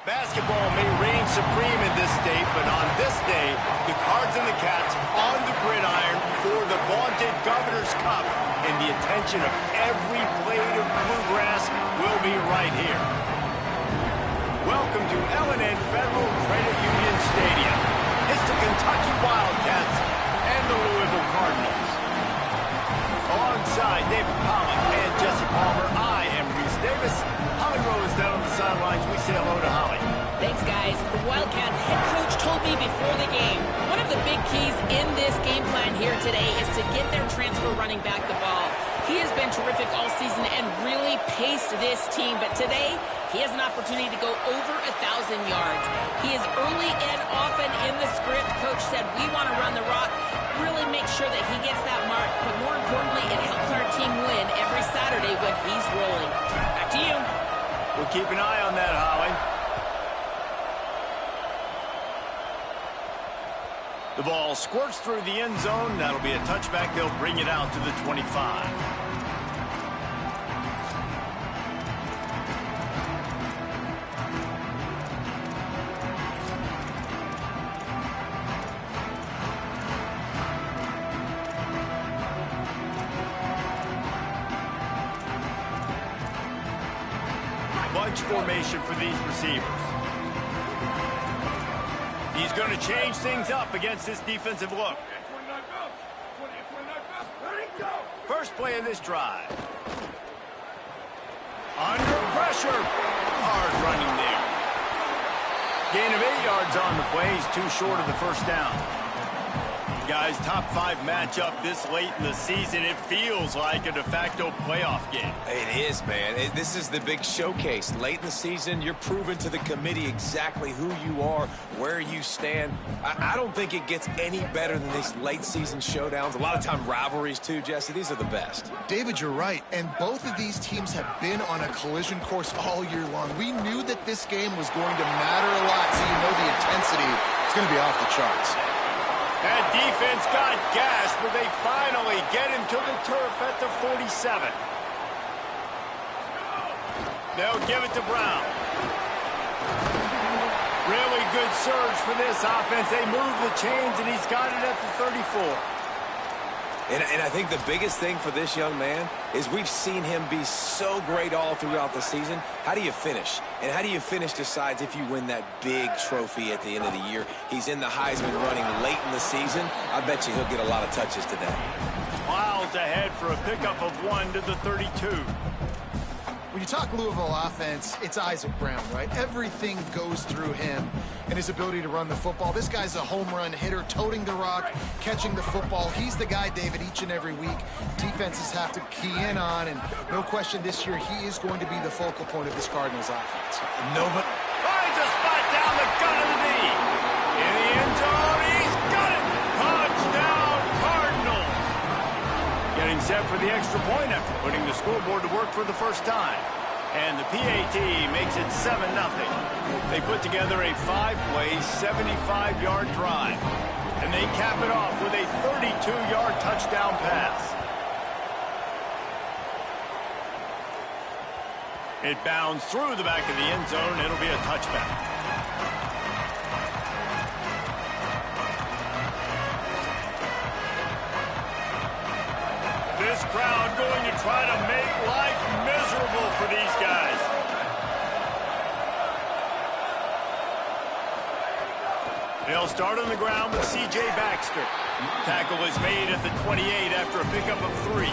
Basketball may reign supreme in this state, but on this day, the Cards and the Cats on the gridiron for the vaunted Governor's Cup, and the attention of every blade of bluegrass will be right here. Welcome to L&N Federal Credit Union Stadium. It's the Kentucky Wildcats and the Louisville Cardinals. Alongside David Pollack and Jesse Palmer, I am Reese Davis. Holly Rowe is down on the sidelines. We say hello to Holly. Thanks, guys. The Wildcats head coach told me before the game, one of the big keys in this game plan here today is to get their transfer running back the ball. He has been terrific all season and really paced this team, but today he has an opportunity to go over 1,000 yards. He is early and often in the script. Coach said, we want to run the rock, really make sure that he gets that mark, but more importantly, it helps our team win every Saturday when he's rolling. Back to you. We'll keep an eye on that, Holly. The ball squirts through the end zone. That'll be a touchback. They'll bring it out to the 25. Bunch formation for these receivers. He's going to change things up against this defensive look. First play of this drive. Under pressure. Hard running there. Gain of 8 yards on the play. He's too short of the first down. Guys, top 5 matchup this late in the season. It feels like a de facto playoff game. It is, man. This is the big showcase. Late in the season, you're proving to the committee exactly who you are, where you stand. I don't think it gets any better than these late season showdowns. A lot of time rivalries, too, Jesse. These are the best. David, you're right. And both of these teams have been on a collision course all year long. We knew that this game was going to matter a lot, so you know the intensity is going to be off the charts. That defense got gassed, but they finally get him to the turf at the 47. They'll give it to Brown. Really good surge for this offense. They move the chains, and he's got it at the 34. And I think the biggest thing for this young man is we've seen him be so great all throughout the season. How do you finish? And how do you finish decides if you win that big trophy at the end of the year. He's in the Heisman running late in the season. I bet you he'll get a lot of touches today. Miles ahead for a pickup of 1 to the 32. When you talk Louisville offense, it's Isaac Brown, right? Everything goes through him and his ability to run the football. This guy's a home run hitter, toting the rock, catching the football. He's the guy, David, each and every week defenses have to key in on, and no question this year he is going to be the focal point of this Cardinals offense. Nobody finds a spot down the gut of the knee. In the end zone, he's got it. Touchdown, Cardinals. Getting set for the extra point after putting the scoreboard to work for the first time. And the PAT makes it 7-0. They put together a 5-play, 75-yard drive. And they cap it off with a 32-yard touchdown pass. It bounds through the back of the end zone. It'll be a touchback. This crowd going to try to make life miserable for these guys. They'll start on the ground with C.J. Baxter. Tackle is made at the 28 after a pickup of 3.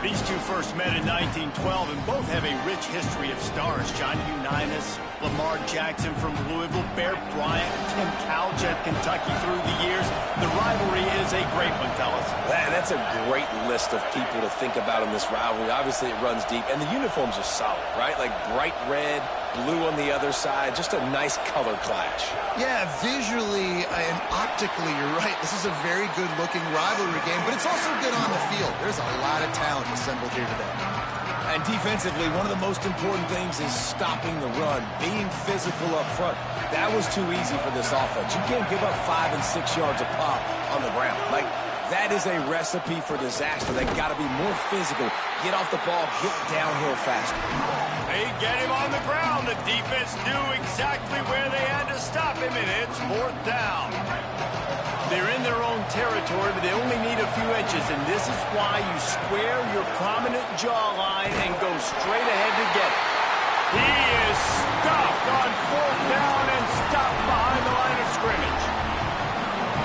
These two first met in 1912 and both have a rich history of stars. Johnny Unitas, Lamar Jackson from Louisville, Bear Bryant, Tim Couch at Kentucky through the years. The rivalry is a great one, fellas. That's a great list of people to think about in this rivalry. Obviously, it runs deep, and the uniforms are solid, right? Like bright red, blue on the other side, just a nice color clash. Yeah, visually and optically, you're right. This is a very good-looking rivalry game, but it's also good on the field. There's a lot of talent assembled here today. And defensively, one of the most important things is stopping the run, being physical up front. That was too easy for this offense. You can't give up 5 and 6 yards a pop on the ground. Like, that is a recipe for disaster. They got to be more physical, get off the ball, get downhill faster. They get him on the ground. The defense knew exactly where they had to stop him, and it's 4th down. They're in their own territory, but they only need a few inches, and this is why you square your prominent jawline and go straight ahead to get it. He is stuffed on 4th down and stopped behind the line of scrimmage.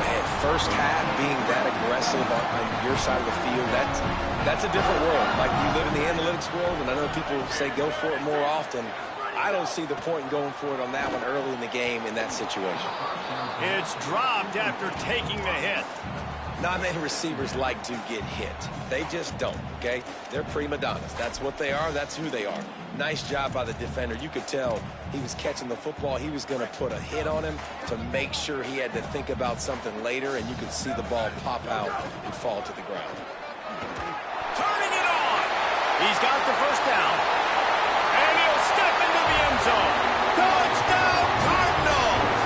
Man, first half being that aggressive on your side of the field, that's a different world. Like, you live in the analytics world, and I know people say go for it more often. I don't see the point in going for it on that one early in the game in that situation. It's dropped after taking the hit. Not many receivers like to get hit. They just don't, okay? They're prima donnas. That's what they are. That's who they are. Nice job by the defender. You could tell he was catching the football. He was going to put a hit on him to make sure he had to think about something later, and you could see the ball pop out and fall to the ground. Turning it on. He's got the first down. And he'll step into the end zone. Touchdown, Cardinals!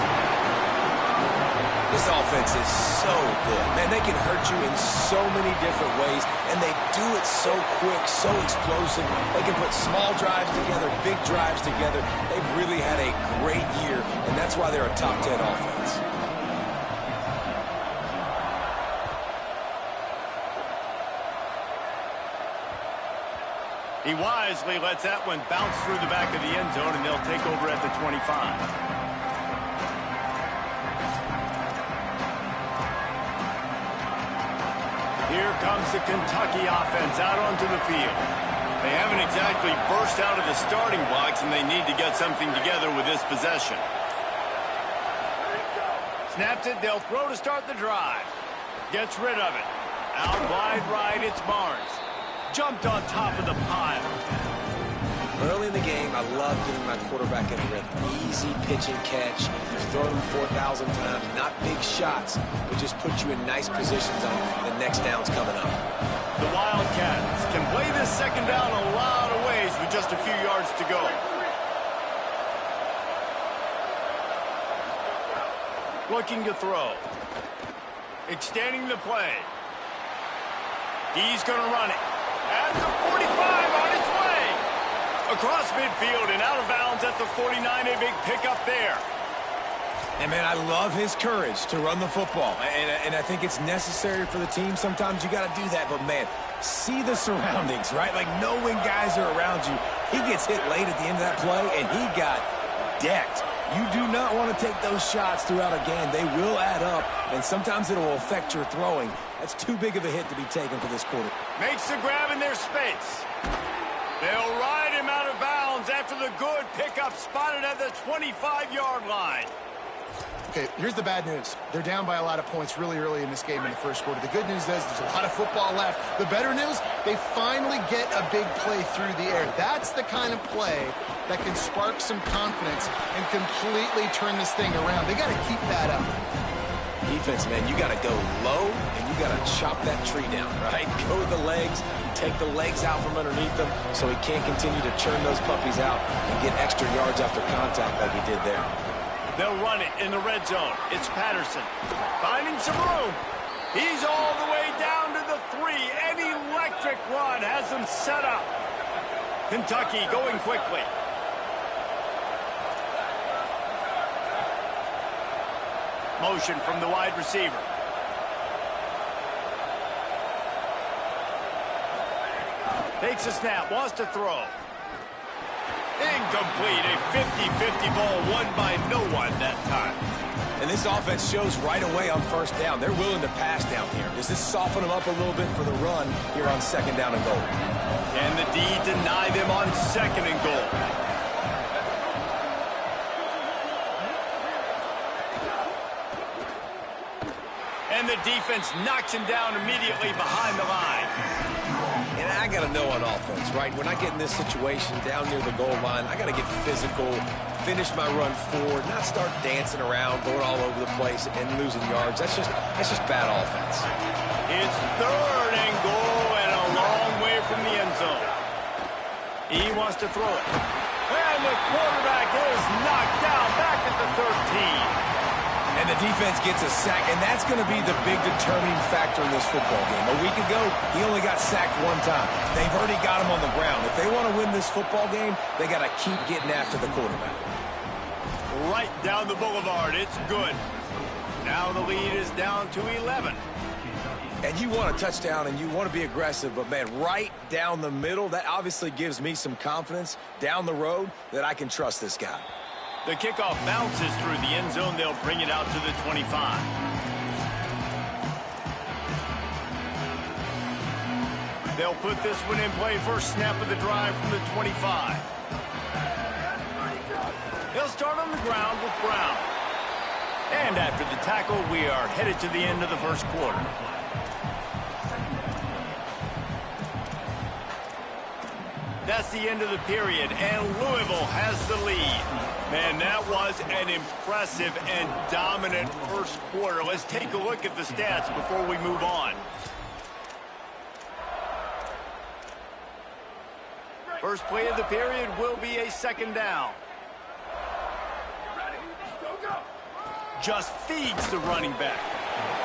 This offense is so good. Man, they can hurt you in so many different ways, and they do it so quick, so explosive. They can put small drives together, big drives together. They've really had a great year, and that's why they're a top 10 offense. He wisely lets that one bounce through the back of the end zone, and they'll take over at the 25. Here comes the Kentucky offense out onto the field. They haven't exactly burst out of the starting blocks, and they need to get something together with this possession. Snaps it, they'll throw to start the drive. Gets rid of it. Out wide right, it's Barnes. Jumped on top of the pile. Early in the game, I love getting my quarterback in a rhythm. Easy pitch and catch. You've thrown them 4,000 times. Not big shots, but just put you in nice positions on the next downs coming up. The Wildcats can play this second down a lot of ways with just a few yards to go. Looking to throw. Extending the play. He's going to run it. At the 45 on its way. Across midfield and out of bounds at the 49. A big pickup there. And, man, I love his courage to run the football. And I think it's necessary for the team. Sometimes you got to do that. But, man, see the surroundings, right? Like, know when guys are around you. He gets hit late at the end of that play, and he got decked. You do not want to take those shots throughout a game. They will add up, and sometimes it will affect your throwing. That's too big of a hit to be taken for this quarter. Makes the grab in their space. They'll ride him out of bounds after the good pickup spotted at the 25-yard line. Okay, here's the bad news. They're down by a lot of points really early in this game in the first quarter. The good news is there's a lot of football left. The better news, they finally get a big play through the air. That's the kind of play that can spark some confidence and completely turn this thing around. They got to keep that up. Defense, man, you got to go low, and you got to chop that tree down, right? Go with the legs, take the legs out from underneath them so he can't continue to churn those puppies out and get extra yards after contact like he did there. They'll run it in the red zone. It's Patterson finding some room. He's all the way down to the 3. An electric run has them set up. Kentucky going quickly. Motion from the wide receiver. Takes a snap, wants to throw. Incomplete, a 50-50 ball won by no one that time. And this offense shows right away on first down. They're willing to pass down here. Does this soften them up a little bit for the run here on second down and goal? Can the D deny them on second and goal? And the defense knocks him down immediately behind the line. And I got to know on offense, right? When I get in this situation down near the goal line, I got to get physical, finish my run forward, not start dancing around, going all over the place and losing yards. That's just bad offense. It's third and goal and a long way from the end zone. He wants to throw it. And the quarterback is knocked down back at the 13. And And the defense gets a sack, and that's going to be the big determining factor in this football game. A week ago, he only got sacked one time. They've already got him on the ground. If they want to win this football game, they got to keep getting after the quarterback. Right down the boulevard. It's good. Now the lead is down to 11. And you want a touchdown and you want to be aggressive, but, man, right down the middle, that obviously gives me some confidence down the road that I can trust this guy. The kickoff bounces through the end zone. They'll bring it out to the 25. They'll put this one in play. First snap of the drive from the 25. They'll start on the ground with Brown. And after the tackle, we are headed to the end of the first quarter. That's the end of the period, and Louisville has the lead. Man, that was an impressive and dominant first quarter. Let's take a look at the stats before we move on. First play of the period will be a second down. Just feeds the running back.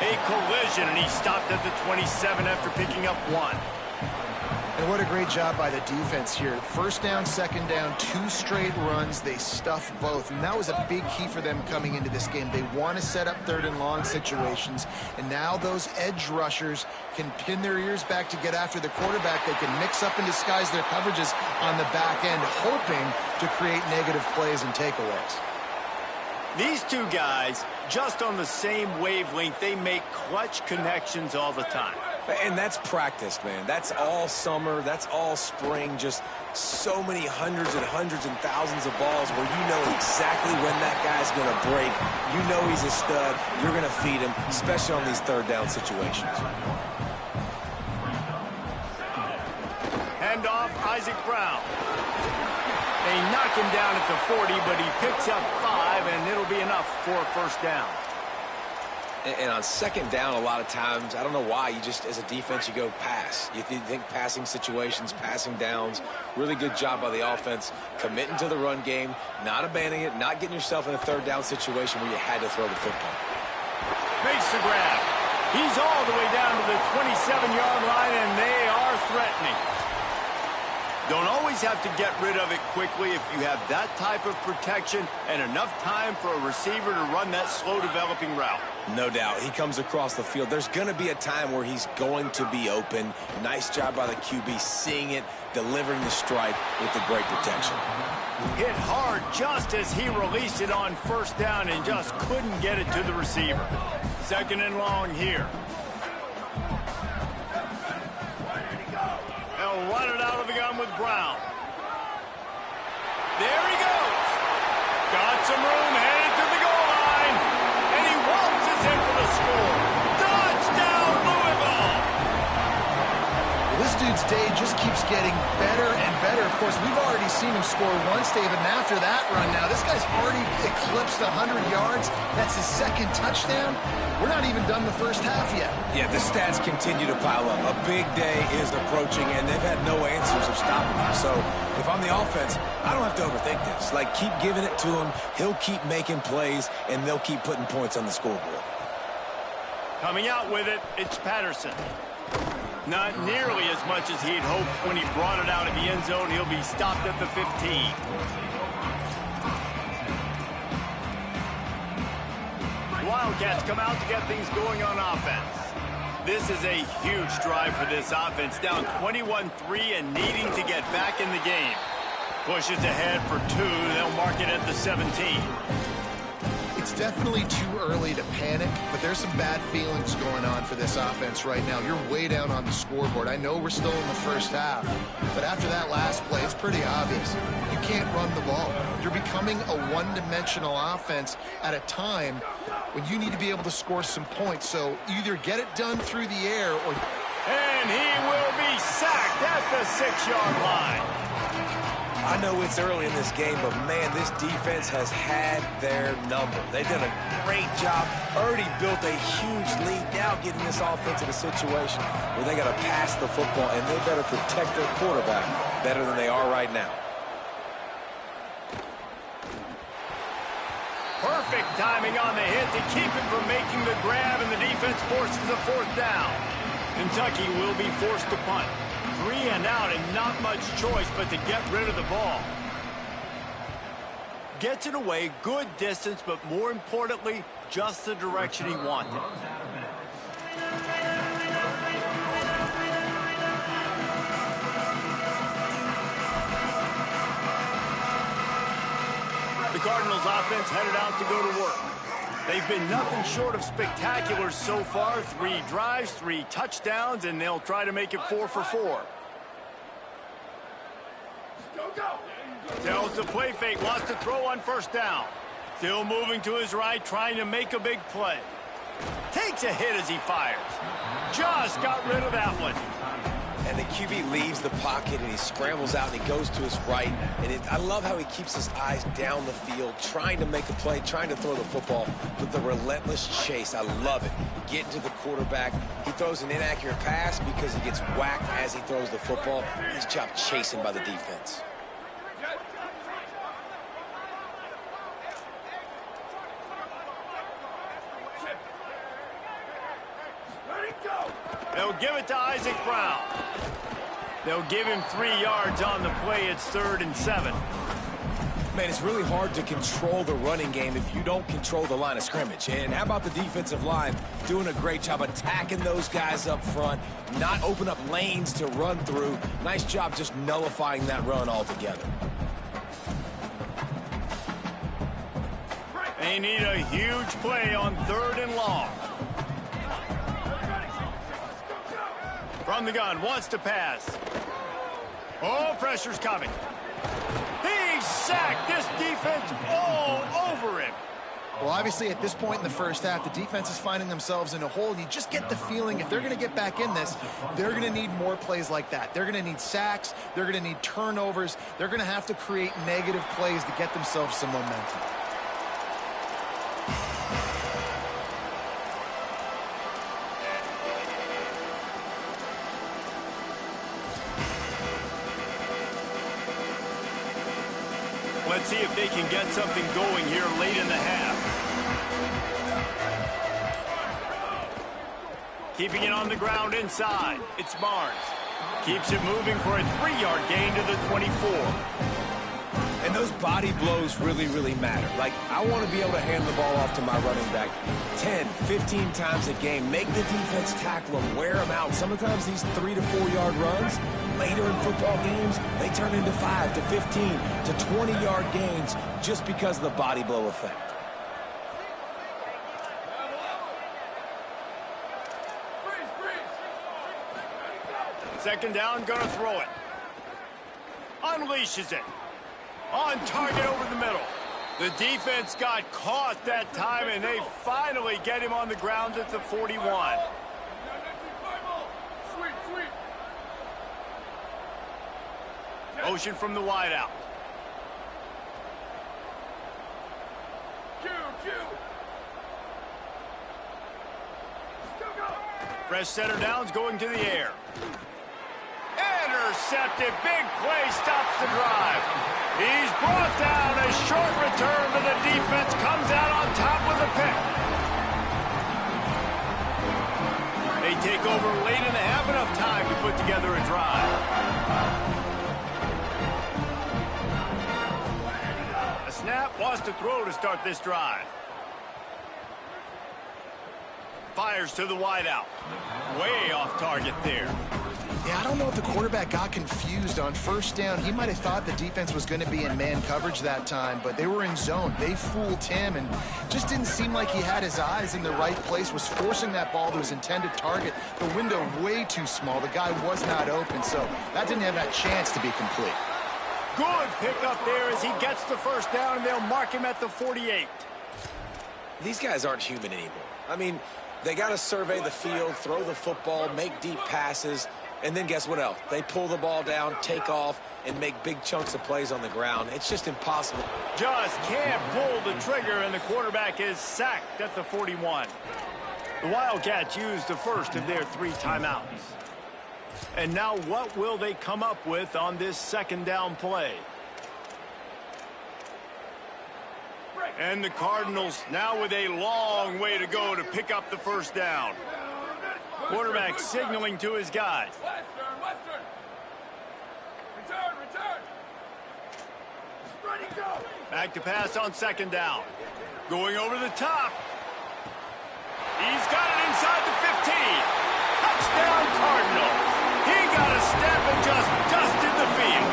A collision, and he stopped at the 27 after picking up one. And what a great job by the defense here. First down, second down, 2 straight runs. They stuffed both, and that was a big key for them coming into this game. They want to set up third and long situations, and now those edge rushers can pin their ears back to get after the quarterback. They can mix up and disguise their coverages on the back end, hoping to create negative plays and takeaways. These two guys, just on the same wavelength, they make clutch connections all the time. And that's practice, man. That's all summer. That's all spring. Just so many hundreds and thousands of balls where you know exactly when that guy's going to break. You know he's a stud. You're going to feed him, especially on these third down situations. Hand off, Isaac Brown. They knock him down at the 40, but he picks up 5, and it'll be enough for a first down. And on second down, a lot of times, I don't know why, you just, as a defense, you go pass. You think passing situations, passing downs. Really good job by the offense, committing to the run game, not abandoning it, not getting yourself in a third down situation where you had to throw the football. Makes the grab. He's all the way down to the 27-yard line, and they are threatening. Don't always have to get rid of it quickly if you have that type of protection and enough time for a receiver to run that slow-developing route. No doubt. He comes across the field. There's going to be a time where he's going to be open. Nice job by the QB seeing it, delivering the strike with the great protection. Hit hard just as he released it on first down and just couldn't get it to the receiver. Second and long here. They'll run it out of the gun with Brown. There he goes. Got some room, headed to the goal line. And he waltzes in for the score. Touchdown, Louisville! Well, this dude's day just keeps getting better and better. Of course, we've already seen him score once, David, and after that run now, this guy's already eclipsed 100 yards. That's his second touchdown. We're not even done the first half yet. Yeah, the stats continue to pile up. A big day is approaching, and they've had no answers of stopping him. So if I'm the offense, I don't have to overthink this. Like, keep giving it to him. He'll keep making plays, and they'll keep putting points on the scoreboard. Coming out with it, it's Patterson. Not nearly as much as he'd hoped when he brought it out of the end zone. He'll be stopped at the 15. Wildcats come out to get things going on offense. This is a huge drive for this offense, down 21-3 and needing to get back in the game. Pushes ahead for 2. They'll mark it at the 17. It's definitely too early to panic, but there's some bad feelings going on for this offense right now. You're way down on the scoreboard. I know we're still in the first half, but after that last play, it's pretty obvious. You can't run the ball. You're becoming a one-dimensional offense at a time when you need to be able to score some points. So either get it done through the air or... And he will be sacked at the 6-yard line. I know it's early in this game, but, man, this defense has had their number. They've done a great job, already built a huge lead, now getting this offense in a situation where they got to pass the football, and they better protect their quarterback better than they are right now. Perfect timing on the hit to keep him from making the grab, and the defense forces a fourth down. Kentucky will be forced to punt. 3 and out, and not much choice but to get rid of the ball. Gets it away, good distance, but more importantly, just the direction he wanted. The Cardinals offense headed out to go to work. They've been nothing short of spectacular so far. 3 drives, 3 touchdowns, and they'll try to make it 4 for 4. Tells the play fake, wants to throw on first down. Still moving to his right, trying to make a big play. Takes a hit as he fires. Just got rid of that one. And the QB leaves the pocket, and he scrambles out, and he goes to his right. And I love how he keeps his eyes down the field, trying to make a play, trying to throw the football with the relentless chase. I love it. Getting to the quarterback. He throws an inaccurate pass because he gets whacked as he throws the football. Nice job chasing by the defense. They'll give it to Isaac Brown. They'll give him 3 yards on the play. It's 3rd and 7. Man, it's really hard to control the running game if you don't control the line of scrimmage. And how about the defensive line doing a great job attacking those guys up front, not open up lanes to run through. Nice job just nullifying that run altogether. They need a huge play on 3rd and long. From the gun, wants to pass. Oh, pressure's coming. He's sacked. This defense all over him. Well, obviously, at this point in the first half, the defense is finding themselves in a hole. You just get the feeling if they're going to get back in this, they're going to need more plays like that. They're going to need sacks. They're going to need turnovers. They're going to have to create negative plays to get themselves some momentum. Let's see if they can get something going here late in the half. Keeping it on the ground inside. It's Barnes. Keeps it moving for a 3-yard gain to the 24. And those body blows really, really matter. Like, I want to be able to hand the ball off to my running back 10, 15 times a game. Make the defense tackle them, wear them out. Sometimes these 3 to 4 yard runs, later in football games, they turn into 5 to 15 to 20-yard gains just because of the body blow effect. Second down, gonna throw it. Unleashes it. On target over the middle. The defense got caught that time, and they finally get him on the ground at the 41. Motion from the wideout. Fresh center downs going to the air. Intercepted. Big play stops the drive. He's brought down. A short return, but the defense comes out on top with a pick. They take over late in the half, enough time to put together a drive. A snap, wants to throw to start this drive. Fires to the wideout. Way off target there. Yeah, I don't know if the quarterback got confused on first down. He might have thought the defense was going to be in man coverage that time, but they were in zone. They fooled him and just didn't seem like he had his eyes in the right place, was forcing that ball to his intended target. The window way too small. The guy was not open, so that didn't have that chance to be complete. Good pickup there as he gets the first down, and they'll mark him at the 48. These guys aren't human anymore. I mean, they got to survey the field, throw the football, make deep passes, and then guess what else? They pull the ball down, take off, and make big chunks of plays on the ground. It's just impossible. Just can't pull the trigger, and the quarterback is sacked at the 41. The Wildcats used the first of their 3 timeouts. And now what will they come up with on this second down play? And the Cardinals now with a long way to go to pick up the first down. Quarterback signaling to his guys. Western. Return. Ready, go. Back to pass on second down. Going over the top. He's got it inside the 15. Touchdown Cardinals. He got a step and just dusted the field.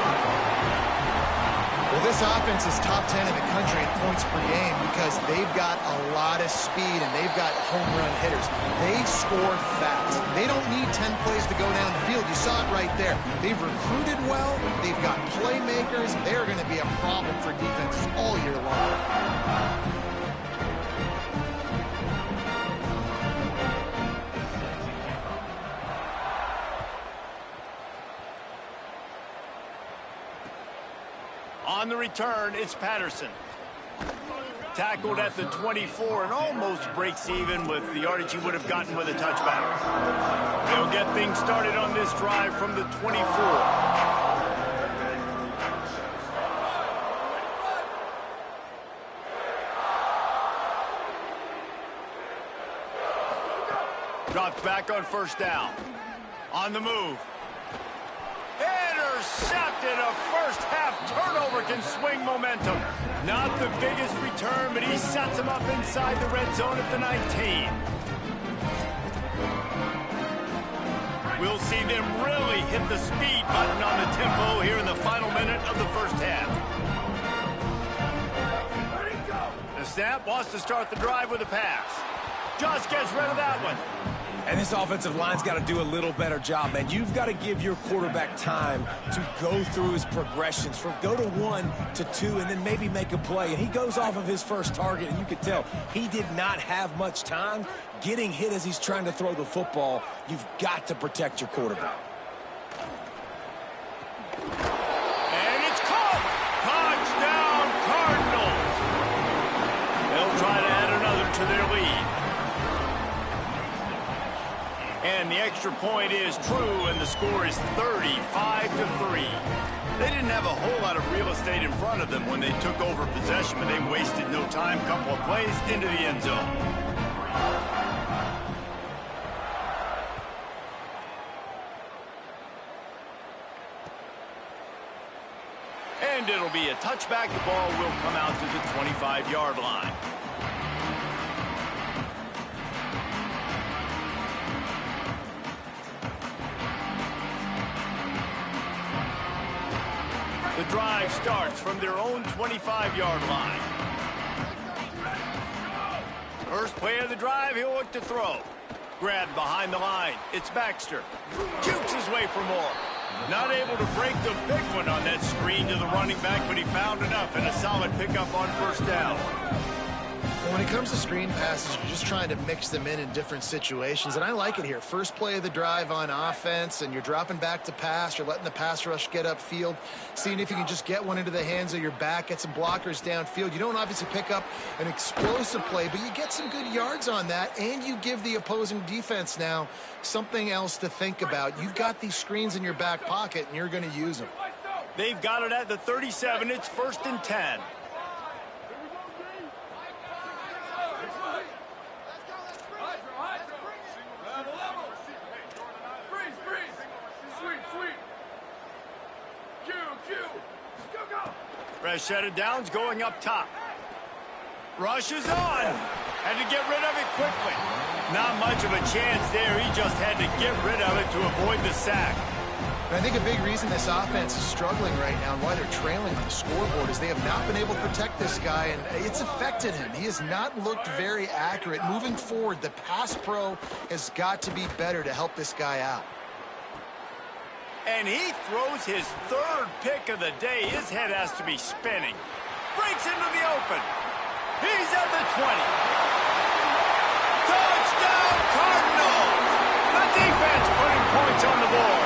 Well, this offense is top 10 in the country in points per game because they've got a lot of speed and they've got home run hitters. They score fast. They don't need 10 plays to go down the field. You saw it right there. They've recruited well. They've got playmakers. They're going to be a problem for defenses all year long. On the return, it's Patterson. Tackled at the 24 and almost breaks even with the yardage he would have gotten with a touchback. They'll get things started on this drive from the 24. Dropped back on first down. On the move. Intercepted. A first-half turnover can swing momentum. Not the biggest return, but he sets him up inside the red zone at the 19. We'll see them really hit the speed button on the tempo here in the final minute of the first half. The snap wants to start the drive with a pass. Just gets rid of that one. And this offensive line's got to do a little better job, man. You've got to give your quarterback time to go through his progressions, from go to 1 to 2, and then maybe make a play. And he goes off of his first target, and you can tell he did not have much time getting hit as he's trying to throw the football. You've got to protect your quarterback. And it's caught! Touchdown, Cardinals! They'll try to add another to their lead. And the extra point is true, and the score is 35-3. They didn't have a whole lot of real estate in front of them when they took over possession, but they wasted no time. Couple of plays into the end zone. And it'll be a touchback. The ball will come out to the 25-yard line. The drive starts from their own 25-yard line. First play of the drive, he'll look to throw. Grabbed behind the line. It's Baxter. Jukes his way for more. Not able to break the big one on that screen to the running back, but he found enough and a solid pickup on first down. When it comes to screen passes, you're just trying to mix them in different situations, and I like it here. First play of the drive on offense, and you're dropping back to pass. You're letting the pass rush get upfield, seeing if you can just get one into the hands of your back, get some blockers downfield. You don't obviously pick up an explosive play, but you get some good yards on that, and you give the opposing defense now something else to think about. You've got these screens in your back pocket, and you're going to use them. They've got it at the 37. It's 1st and 10. Rashad Downs going up top. Rush is on. Had to get rid of it quickly. Not much of a chance there. He just had to get rid of it to avoid the sack. And I think a big reason this offense is struggling right now and why they're trailing on the scoreboard is they have not been able to protect this guy, and it's affected him. He has not looked very accurate. Moving forward, the pass pro has got to be better to help this guy out. And he throws his third pick of the day. His head has to be spinning. Breaks into the open. He's at the 20. Touchdown, Cardinals! The defense putting points on the board.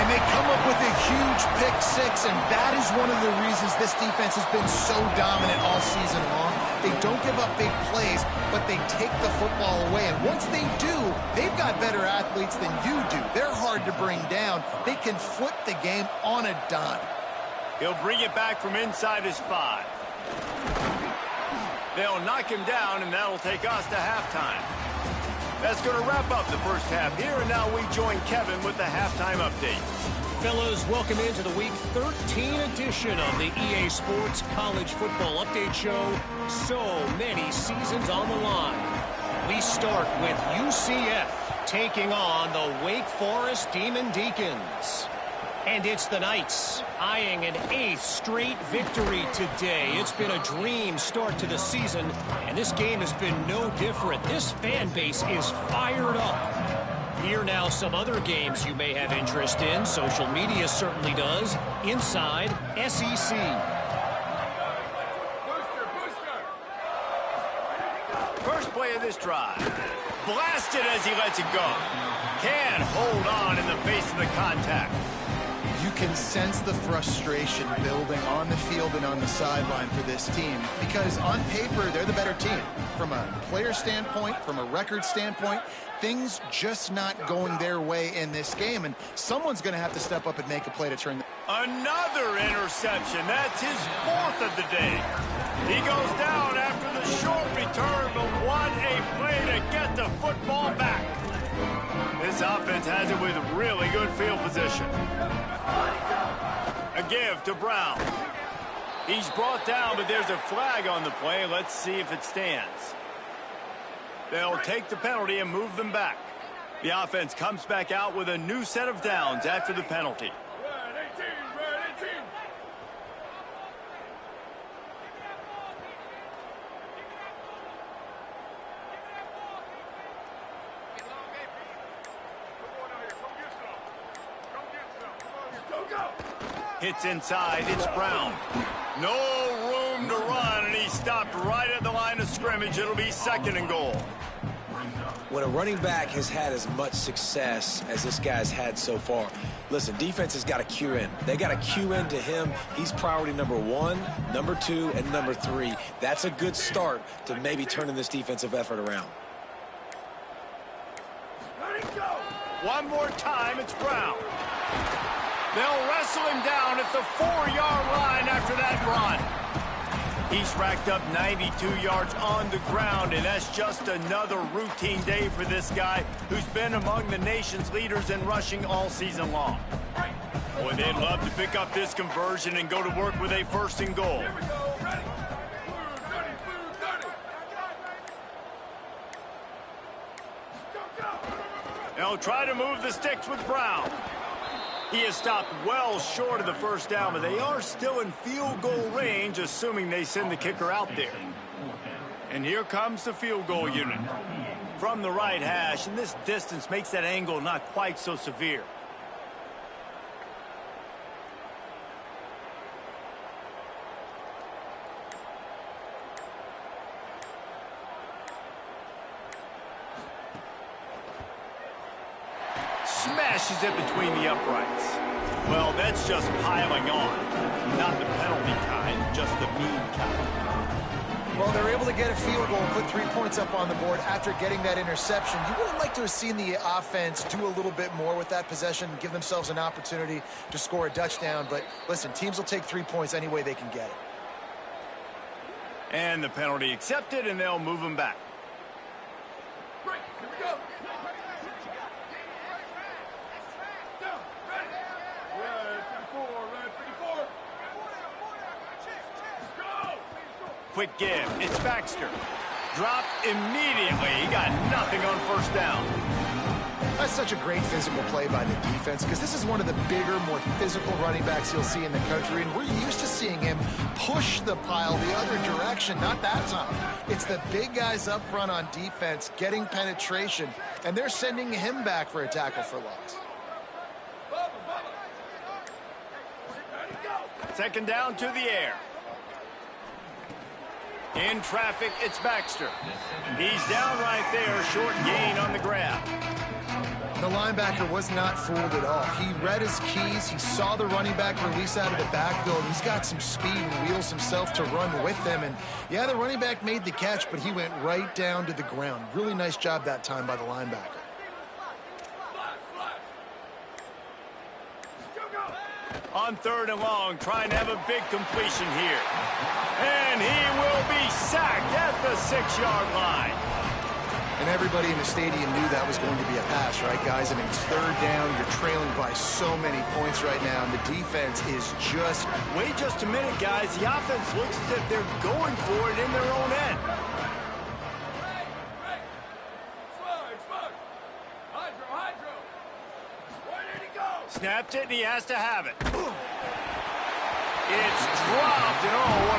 And they come up with a huge pick six, and that is one of the reasons this defense has been so dominant all season long. They don't give up big plays, but they take the football away. And once they do, they've got better athletes than you do. They're hard to bring down. They can flip the game on a dime. He'll bring it back from inside his 5. They'll knock him down, and that'll take us to halftime. That's going to wrap up the first half here, and now we join Kevin with the halftime update. Fellas, welcome into the Week 13 edition of the EA Sports College Football Update Show. So many seasons on the line. We start with UCF taking on the Wake Forest Demon Deacons. And it's the Knights eyeing an 8th straight victory today. It's been a dream start to the season, and this game has been no different. This fan base is fired up. Here now some other games you may have interest in. Social media certainly does. Inside SEC. First play of this drive. Blasted as he lets it go. Can't hold on in the face of the contact. You can sense the frustration building on the field and on the sideline for this team because on paper, they're the better team. From a player standpoint, from a record standpoint, things just not going their way in this game, and someone's going to have to step up and make a play to turn. Another interception. That's his 4th of the day. He goes down after the short return, but what a play to get the football back. This offense has it with really good field position. A give to Brown. He's brought down, but there's a flag on the play. Let's see if it stands. They'll take the penalty and move them back. The offense comes back out with a new set of downs after the penalty. Hits inside, it's Brown. No room to run, and he stopped right at the line of scrimmage. It'll be 2nd and goal. When a running back has had as much success as this guy's had so far, listen, defense has got to cue in. They got to cue in to him. He's priority number 1, number 2, and number 3. That's a good start to maybe turning this defensive effort around. One more time, it's Brown. They'll wrestle him down at the 4-yard line after that run. He's racked up 92 yards on the ground, and that's just another routine day for this guy who's been among the nation's leaders in rushing all season long. Boy, they'd love to pick up this conversion and go to work with a 1st and goal. They'll try to move the sticks with Brown. He has stopped well short of the 1st down, but they are still in field goal range, assuming they send the kicker out there. And here comes the field goal unit from the right hash, and this distance makes that angle not quite so severe. Smashes it between the uprights. Well, that's just piling on. Not the penalty kind, just the mean kind. Well, they're able to get a field goal and put 3 points up on the board after getting that interception. You would have liked to have seen the offense do a little bit more with that possession, give themselves an opportunity to score a touchdown. But listen, teams will take 3 points any way they can get it. And the penalty accepted, and they'll move them back. Break. Here we go. Quick give. It's Baxter. Dropped immediately. He got nothing on 1st down. That's such a great physical play by the defense because this is one of the bigger, more physical running backs you'll see in the country, and we're used to seeing him push the pile the other direction. Not that time. It's the big guys up front on defense getting penetration, and they're sending him back for a tackle for loss. 2nd down to the air. In traffic, it's Baxter. He's down right there, short gain on the grab. The linebacker was not fooled at all. He read his keys. He saw the running back release out of the backfield. He's got some speed and wheels himself to run with them. And, yeah, the running back made the catch, but he went right down to the ground. Really nice job that time by the linebacker. On 3rd and long, trying to have a big completion here. And he will be sacked at the 6-yard line. And everybody in the stadium knew that was going to be a pass, right, guys? I mean, it's 3rd down. You're trailing by so many points right now, and the defense is just... Wait just a minute, guys. The offense looks as if they're going for it in their own end. Hydro. Where did he go? Snapped it, and he has to have it. It's dropped, and oh,